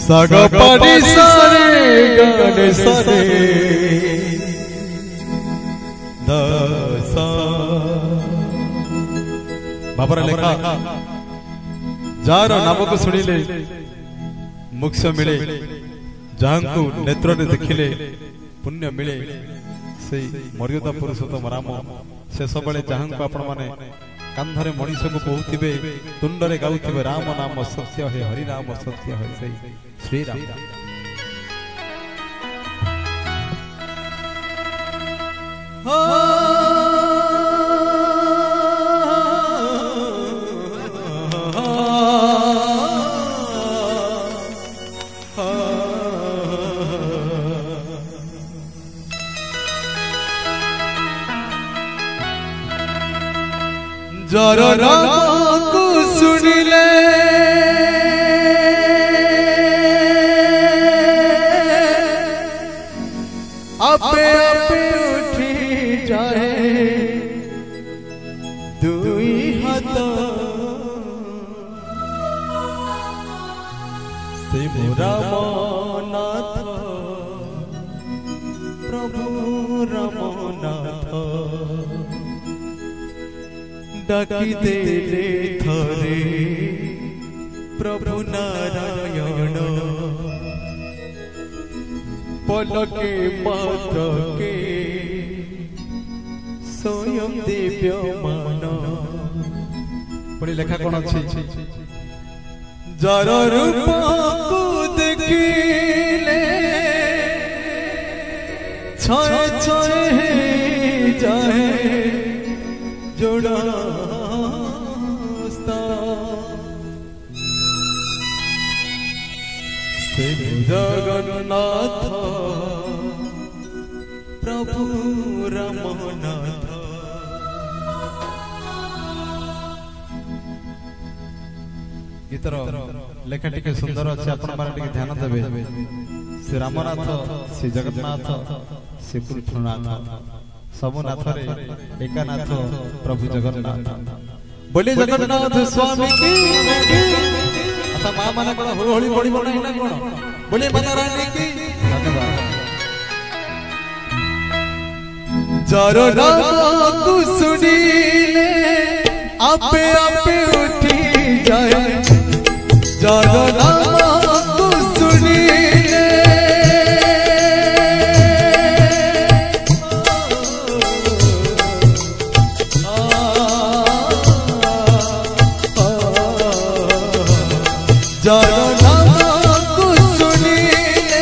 Saga पानी सारे गाने सारे दसा बाबर लेखा जार नाम को सुनिले मोक्ष मिले जहां को नेत्र ने देखिले पुण्य मिले से मर्यादा पुरुषोत्तम राम शेष बेले जहां को आपण माने कांधरे मनीष को कहूथिबे तुंडरे गाउथिबे राम नाम सत्य है हरि नाम सत्य है से श्री राम जार राम को सुनिले आपे आपे उठी जाए दुई हाथ से रामनाथ प्रभु रामनाथ डाकी देले थरे प्रभु नारायण पलके मात्र के स्वयं दिव्य मान पढ़ी लेखा कौन अच्छी जार रूप को देखिले छाए छाए जाए जोड़ा जगन्नाथ प्रभु रामनाथ गीतर लेखा टिके सुंदर अच्छे आपण माने टिके ध्यान देबे श्री रामनाथ श्री जगन्नाथ श्री पृथ्वीनाथ सबनाथ रे एकानाथ प्रभु जगन्नाथ बोले जगन्नाथ स्वामी की अच्छा मां माने कोन होली पड़ी बना ना कोन बोले माता रानी की धन्यवाद जारो नाम को सुनिले आपे आपे उठी जाए जारो नाम को सुनिले जारो नाम को सुनिले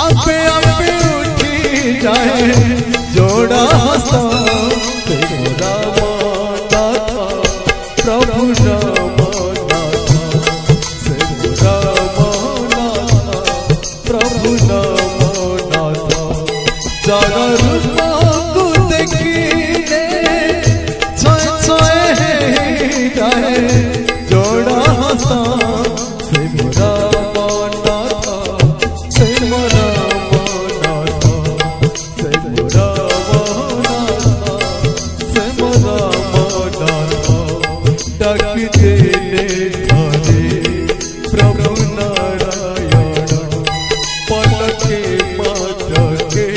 आपे आपे उठी जाए जोड़ा सा रामनाथ प्रभु रामनाथ से रामनाथ प्रभु रामनाथ जारा रूप को देखिले छाए छाए जाए जोड़ा सा प्रभु नारायण पलके मात्र के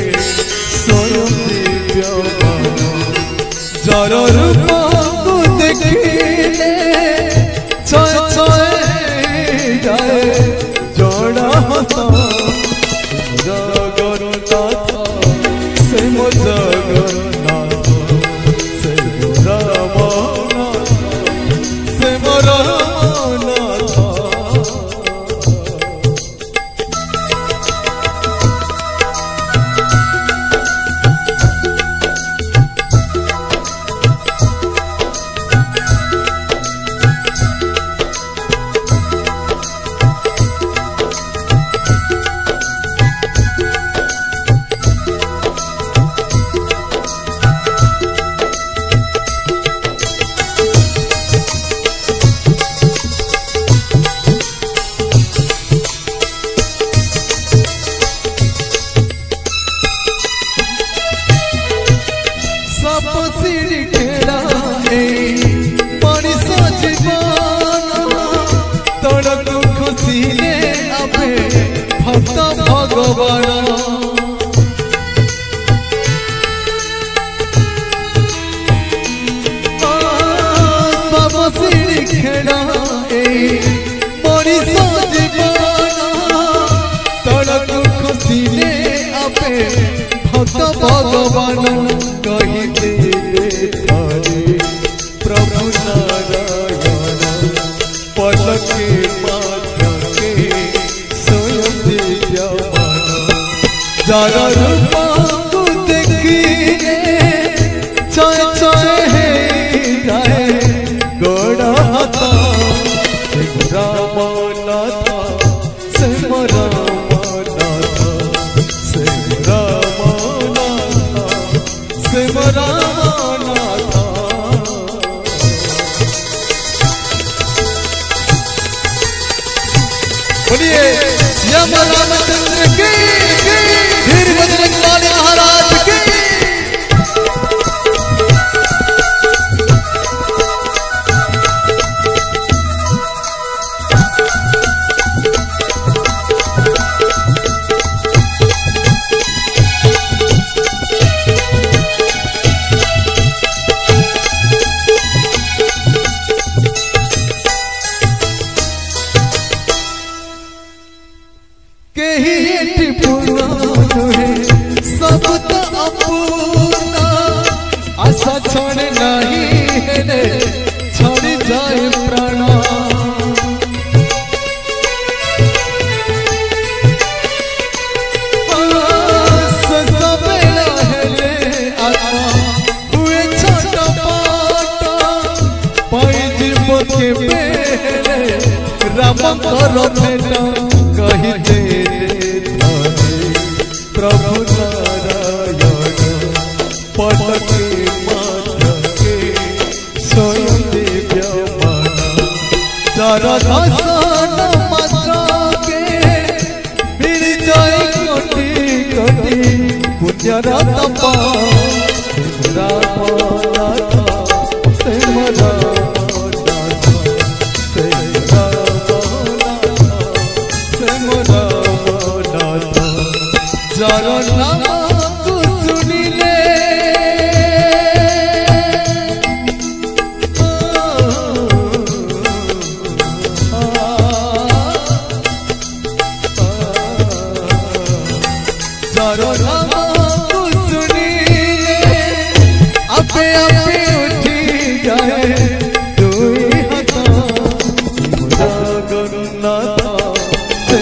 स्वयं दिव्य जार रूप को देखिले छाए छाए जाए जोड़ा सा जगन्नाथ से मो जगन्नाथ से रामनाथ से मो रामनाथ मनीष जीवन तड़क खुशी ने आपे भक्त भगवान कही दे थारे प्रभु नारायण पलके माथे स्वयं दिव्यमान जार रूप को देखी चय चय है जाए गोड़ा हाथा राम नाथ से राम नाथ से राम नाथ से राम नाथ। बोलिए श्याम रामचंद्र की वीर बजरंग बली महाराज की। सब तो अपूर्ण आशा छोड़ नहीं है छोड़ जाए प्राण सवेला है आत्मा हुए छोटा पाट पाई जीव के पहले राम करो बेटा कही दे प्रभु नारायण पलके माथे स्वयं दिव्यमान जार दर्शन मात्र के मिल जाए कोटि कोटि पुण्य रत्न राम नाथ से जार नाम को सुनिले जार नाम को सुनिले आपे आपे उठी जाए दुई हाथ जगन्नाथ से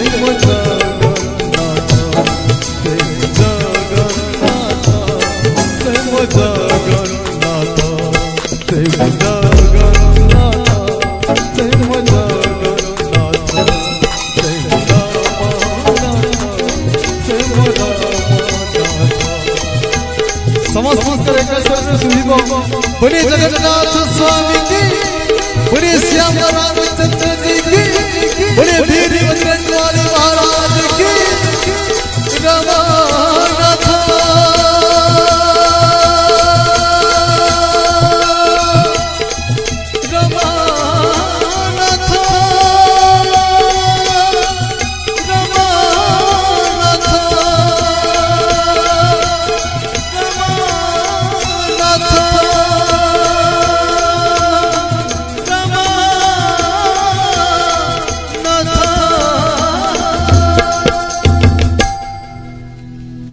समस्त बोले जगन्नाथ स्वामी की, बोले श्याम रामचंद्र जी की, बोले वीर बजरंग बली महाराज की।